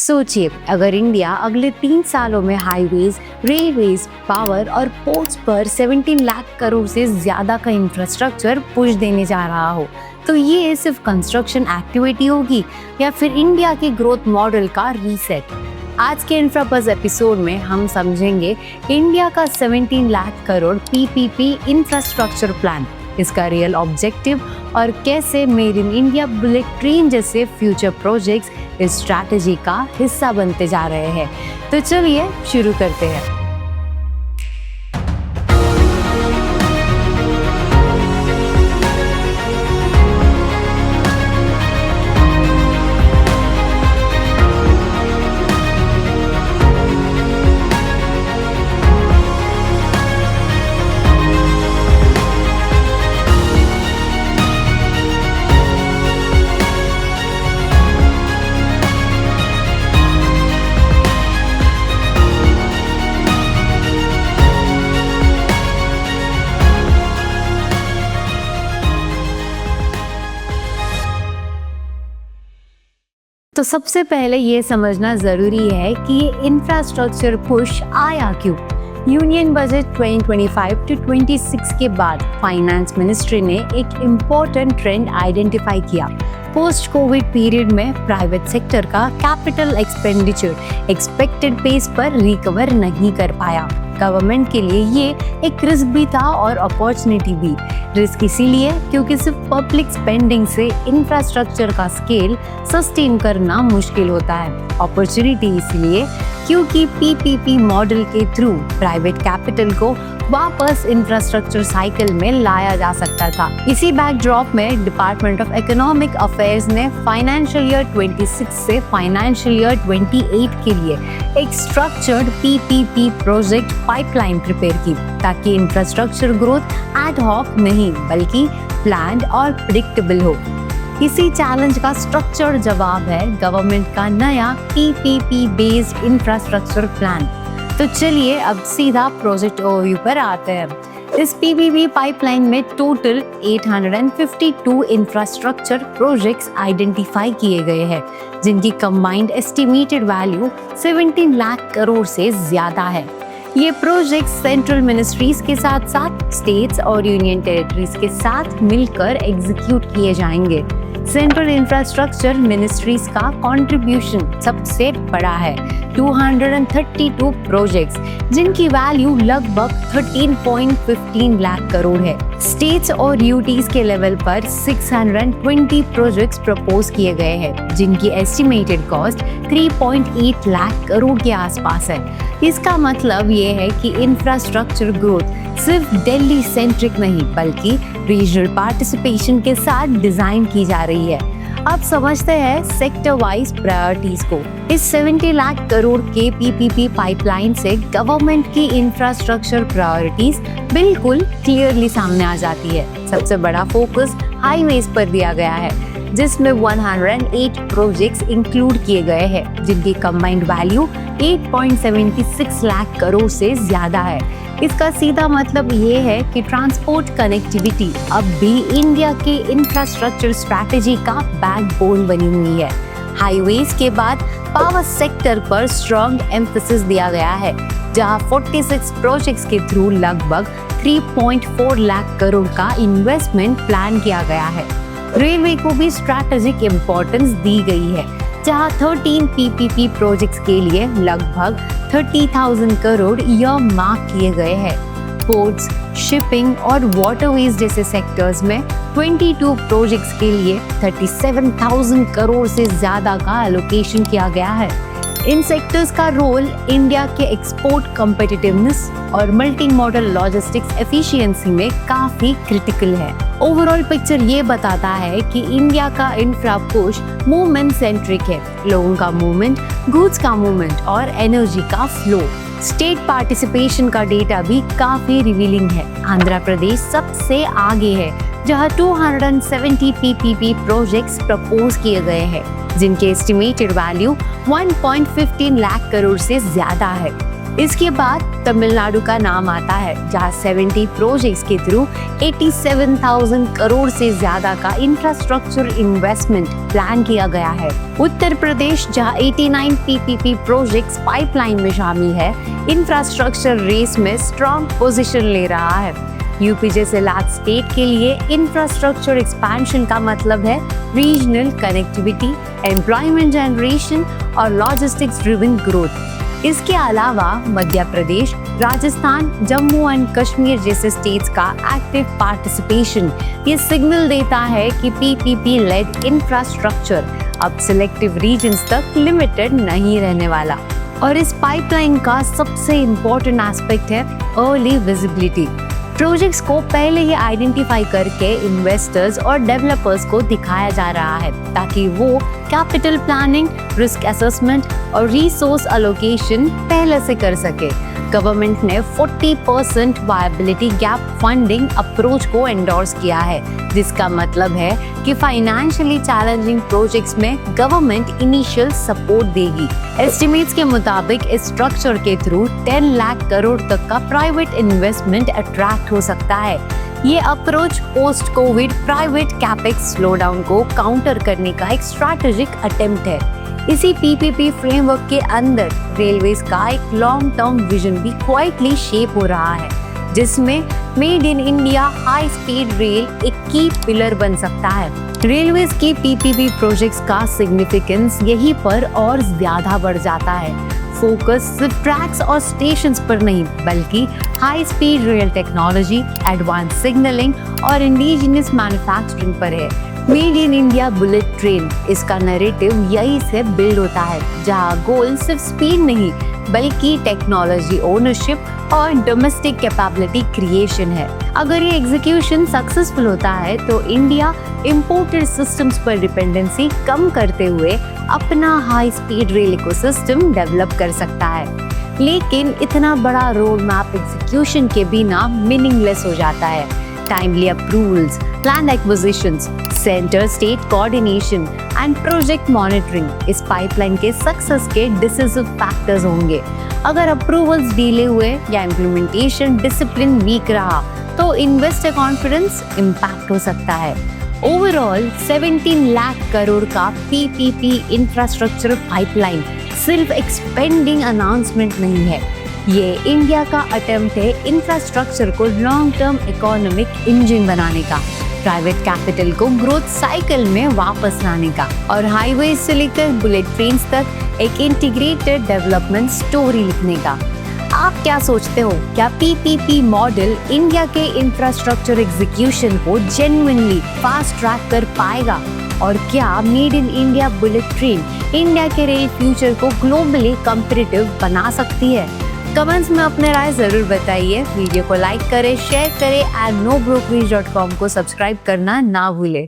सोचिए, अगर इंडिया अगले 3 सालों में हाईवेज, रेलवेज, पावर और पोर्ट्स पर 17 लाख करोड़ से ज्यादा का इंफ्रास्ट्रक्चर पुश देने जा रहा हो, तो ये सिर्फ कंस्ट्रक्शन एक्टिविटी होगी या फिर इंडिया के ग्रोथ मॉडल का रीसेट। आज के इंफ्राबज़ एपिसोड में हम समझेंगे इंडिया का 17 lakh crore PPP infrastructure plan, इसका रियल ऑब्जेक्टिव और कैसे made in India bullet train जैसे फ्यूचर प्रोजेक्ट्स इस स्ट्रैटेजी का हिस्सा बनते जा रहे हैं। तो चलिए शुरू करते हैं। तो सबसे पहले ये समझना ज़रूरी है कि ये इंफ्रास्ट्रक्चर पुश आया क्यों। यूनियन बजट 2025-26 के बाद फाइनेंस मिनिस्ट्री ने एक इम्पोर्टेंट ट्रेंड आइडेंटिफाई किया। पोस्ट कोविड पीरियड में प्राइवेट सेक्टर का कैपिटल एक्सपेंडिचर एक्सपेक्टेड पेस पर रिकवर नहीं कर पाया। गवर्नमेंट के लिए ये एक रिस्क भी था और अपॉर्चुनिटी भी। रिस्क इसीलिए क्योंकि सिर्फ पब्लिक स्पेंडिंग से इंफ्रास्ट्रक्चर का स्केल सस्टेन करना मुश्किल होता है। अपॉर्चुनिटी इसलिए क्योंकि पीपीपी मॉडल के थ्रू प्राइवेट कैपिटल को वापस इंफ्रास्ट्रक्चर साइकिल में लाया जा सकता था। इसी बैकड्रॉप में डिपार्टमेंट ऑफ इकोनॉमिक अफेयर्स ने फाइनेंशियल ईयर 26 से फाइनेंशियल ईयर 28 के लिए एक structured PPP project pipeline prepare की, ताकि इंफ्रास्ट्रक्चर ग्रोथ एड हॉक नहीं बल्कि प्लान्ड और प्रिडिक्टेबल हो। इसी चैलेंज का स्ट्रक्चर्ड जवाब है गवर्नमेंट का नया पीपीपी बेस्ड इंफ्रास्ट्रक्चर प्लान। तो चलिए अब सीधा प्रोजेक्ट ओवरव्यू पर आते हैं। इस पीपीपी पाइपलाइन में टोटल 852 इंफ्रास्ट्रक्चर प्रोजेक्ट्स आइडेंटिफाई किए गए हैं, जिनकी combined estimated value 17 lakh crore से ज्यादा है। ये प्रोजेक्ट सेंट्रल मिनिस्ट्रीज के साथ साथ स्टेट्स और यूनियन टेरिटरीज के साथ मिलकर एग्जीक्यूट किए जाएंगे। सेंट्रल इंफ्रास्ट्रक्चर मिनिस्ट्रीज का कंट्रीब्यूशन सबसे बड़ा है, 232 प्रोजेक्ट्स, जिनकी वैल्यू लगभग 13.15 लाख करोड़ है। स्टेट्स और यूटीज के लेवल पर 620 प्रोजेक्ट्स प्रपोज किए गए हैं, जिनकी एस्टिमेटेड कॉस्ट 3.8 लाख करोड़ के आसपास है। इसका मतलब ये है कि इंफ्रास्ट्रक्चर ग्रोथ सिर्फ दिल्ली सेंट्रिक नहीं बल्कि रीजनल पार्टिसिपेशन के साथ डिजाइन की जा रही है। अब समझते हैं सेक्टर वाइज प्रायोरिटीज को। इस 70 लाख करोड़ के पीपीपी पाइपलाइन से गवर्नमेंट की इंफ्रास्ट्रक्चर प्रायोरिटीज बिल्कुल क्लियरली सामने आ जाती है। सबसे बड़ा फोकस हाईवेज पर दिया गया है, जिसमें 108 प्रोजेक्ट्स इंक्लूड किए गए हैं, जिनकी कंबाइंड वैल्यू 8.76 लाख करोड़ से ज्यादा है। इसका सीधा मतलब ये है कि ट्रांसपोर्ट कनेक्टिविटी अब भी इंडिया के इंफ्रास्ट्रक्चर स्ट्रैटेजी का बैकबोन बनी हुई है। हाईवेज के बाद पावर सेक्टर पर स्ट्रॉन्ग एम्फेसिस दिया गया है, जहां 46 प्रोजेक्ट्स के थ्रू लगभग 3.4 लाख करोड़ का इन्वेस्टमेंट प्लान किया गया है। रेलवे को भी स्ट्रैटेजिक इम्पोर्टेंस दी गई है, जहां 13 पीपीपी प्रोजेक्ट्स के लिए लगभग 30,000 करोड़ ईयर मार्क किए गए हैं। पोर्ट्स, शिपिंग और वाटरवेज जैसे सेक्टर्स में 22 प्रोजेक्ट्स के लिए 37,000 करोड़ से ज्यादा का एलोकेशन किया गया है। इन सेक्टर्स का रोल इंडिया के एक्सपोर्ट कम्पिटिटिवनेस और मल्टी मॉडल लॉजिस्टिक्स एफिशिएंसी में काफी क्रिटिकल है। ओवरऑल पिक्चर ये बताता है कि इंडिया का इंफ्रा पुश मूवमेंट सेंट्रिक है, लोगों का मूवमेंट, गुड्स का मूवमेंट और एनर्जी का फ्लो। स्टेट पार्टिसिपेशन का डेटा भी काफी रिवीलिंग है। आंध्र प्रदेश सबसे आगे है, जहां 270 पीपीपी प्रोजेक्ट्स प्रपोज किए गए हैं, जिनके एस्टिमेटेड वैल्यू 1.15 लाख करोड़ से ज्यादा है। इसके बाद तमिलनाडु का नाम आता है, जहां 70 प्रोजेक्ट्स के थ्रू 87,000 करोड़ से ज्यादा का इंफ्रास्ट्रक्चर इन्वेस्टमेंट प्लान किया गया है। उत्तर प्रदेश, जहां 89 पीपीपी प्रोजेक्ट्स पाइपलाइन में शामिल है, इंफ्रास्ट्रक्चर रेस में स्ट्रॉन्ग पोजीशन ले रहा है। यूपी जैसे लार्ज स्टेट के लिए इंफ्रास्ट्रक्चर एक्सपेंशन का मतलब है रीजनल कनेक्टिविटी, एम्प्लॉयमेंट जनरेशन और लॉजिस्टिक्स ड्रिवन ग्रोथ। इसके अलावा मध्य प्रदेश, राजस्थान, जम्मू एंड कश्मीर जैसे स्टेट्स का एक्टिव पार्टिसिपेशन ये सिग्नल देता है कि पीपीपी लेड इंफ्रास्ट्रक्चर अब सिलेक्टिव रीजन्स तक लिमिटेड नहीं रहने वाला। और इस पाइपलाइन का सबसे इम्पोर्टेंट एस्पेक्ट है अर्ली विजिबिलिटी। प्रोजेक्ट्स को पहले ही आइडेंटिफाई करके इन्वेस्टर्स और डेवलपर्स को दिखाया जा रहा है, ताकि वो कैपिटल प्लानिंग, रिस्क असेसमेंट और रिसोर्स एलोकेशन पहले से कर सके। गवर्नमेंट ने 40% वायबिलिटी गैप फंडिंग अप्रोच को एंडोर्स किया है, जिसका मतलब है कि फाइनेंशियली चैलेंजिंग प्रोजेक्ट्स में गवर्नमेंट इनिशियल सपोर्ट देगी। एस्टिमेट्स के मुताबिक इस स्ट्रक्चर के थ्रू 10 लाख करोड़ तक का प्राइवेट इन्वेस्टमेंट अट्रैक्ट हो सकता है। ये approach post Covid private capex slowdown को काउंटर करने का एक स्ट्रैटेजिक अटेम्प्ट है। इसी पीपीपी फ्रेमवर्क के अंदर रेलवेज का एक लॉन्ग टर्म विजन भी क्वाइटली शेप हो रहा है, जिसमें made in India high speed rail एक की पिलर बन सकता है। रेलवेज के पीपीपी प्रोजेक्ट्स का सिग्निफिकेंस यहीं पर और ज्यादा बढ़ जाता है। फोकस सिर्फ ट्रैक्स और स्टेशंस पर नहीं, बल्कि high speed rail technology, advance signalling और इंडिजिनियस मैन्युफैक्चरिंग पर है। Made in India bullet train, इसका नैरेटिव यही से बिल्ड होता है, जहां गोल सिर्फ स्पीड नहीं बल्कि टेक्नोलॉजी ओनरशिप और डोमेस्टिक कैपेबिलिटी क्रिएशन है। अगर ये एग्जीक्यूशन सक्सेसफुल होता है तो इंडिया इंपोर्टेड सिस्टम्स पर डिपेंडेंसी कम करते हुए अपना high speed rail ecosystem develop कर सकता है। लेकिन इतना बड़ा रोड मैप एग्जीक्यूशन के बिना मीनिंगलेस हो जाता है। Timely approvals, land acquisitions, centre state coordination and project monitoring इस पाइपलाइन के सक्सेस के डिसिसिव फैक्टर्स होंगे। अगर अप्रूवल्स डिले हुए या इम्प्लीमेंटेशन डिसिप्लिन वीक रहा तो इन्वेस्टर कॉन्फिडेंस इम्पैक्ट हो सकता है। ओवरऑल 17 लाख करोड़ का पीपीपी इंफ्रास्ट्रक्चर पाइपलाइन सिर्फ एक्सपेंडिंग अनाउंसमेंट नहीं है, ये इंडिया का अटेम्प्ट है इंफ्रास्ट्रक्चर को लॉन्ग टर्म इकोनॉमिक इंजन बनाने का, प्राइवेट कैपिटल को ग्रोथ साइकिल में वापस लाने का और हाईवे से लेकर बुलेट ट्रेन्स तक एक इंटीग्रेटेड डेवलपमेंट स्टोरी लिखने का। आप क्या सोचते हो, क्या पीपीपी मॉडल इंडिया के इंफ्रास्ट्रक्चर एग्जीक्यूशन को जेन्युइनली फास्ट ट्रैक कर पाएगा? और क्या made in India bullet train India के रेल फ्यूचर को ग्लोबली कॉम्पिटिटिव बना सकती है? कमेंट्स में अपने राय जरूर बताइए। वीडियो को लाइक करें, शेयर करें एंड nobrokerage.com को सब्सक्राइब करना ना भूलें।